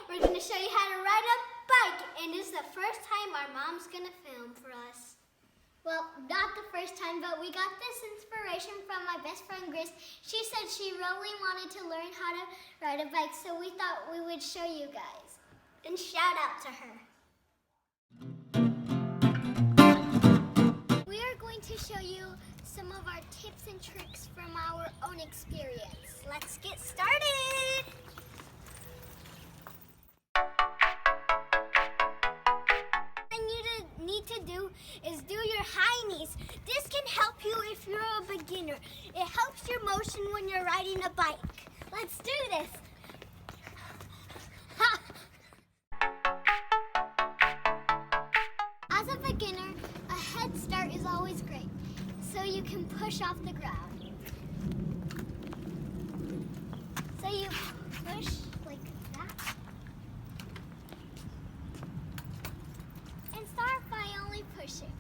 we're going to show you how to ride a bike, and this is the first time our mom's going to film for us. Well, not the first time, but we got this inspiration from my best friend Grace. She said she really wanted to learn how to ride a bike, so we thought we would show you guys. And shout out to her. We are going to show you some of our tips and tricks from our own experience. Let's get started! Need to do is do your high knees. This can help you if you're a beginner. It helps your motion when you're riding a bike. Let's do this. As a beginner, a head start is always great, so you can push off the ground. So you push like that. And start by only pushing.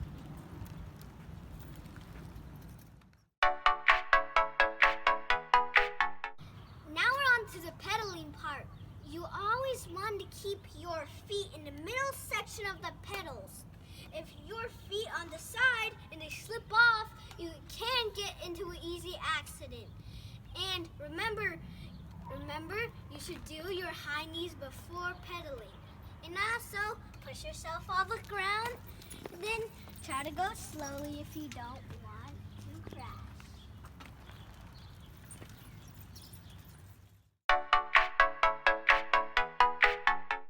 Now we're on to the pedaling part. You always want to keep your feet in the middle section of the pedals. If your feet on the side and they slip off, you can get into an easy accident. And remember, you should do your high knees before pedaling. And also, push yourself off the ground. Then try to go slowly if you don't want to crash.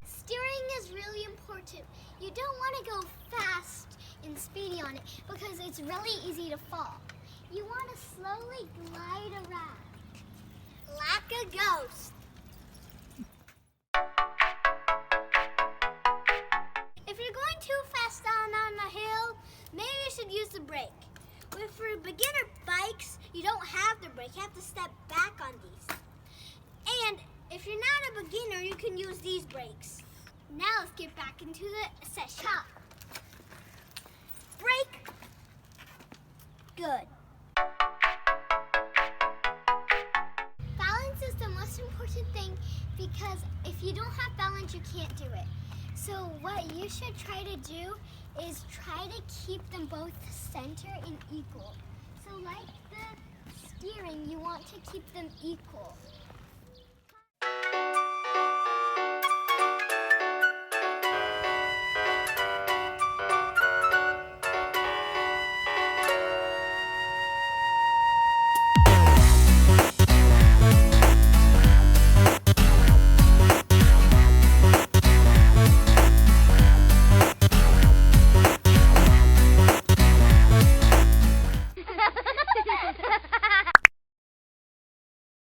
Steering is really important. You don't want to go fast and speedy on it because it's really easy to fall. You want to slowly glide around like a ghost. If you're going too fast down on a hill, maybe you should use the brake. But for beginner bikes, you don't have the brake. You have to step back on these. And if you're not a beginner, you can use these brakes. Now let's get back into the session. Stop. Brake. Good. Balance is the most important thing because if you don't have balance, you can't do it. So what you should try to do is try to keep them both center and equal. So like the steering, you want to keep them equal.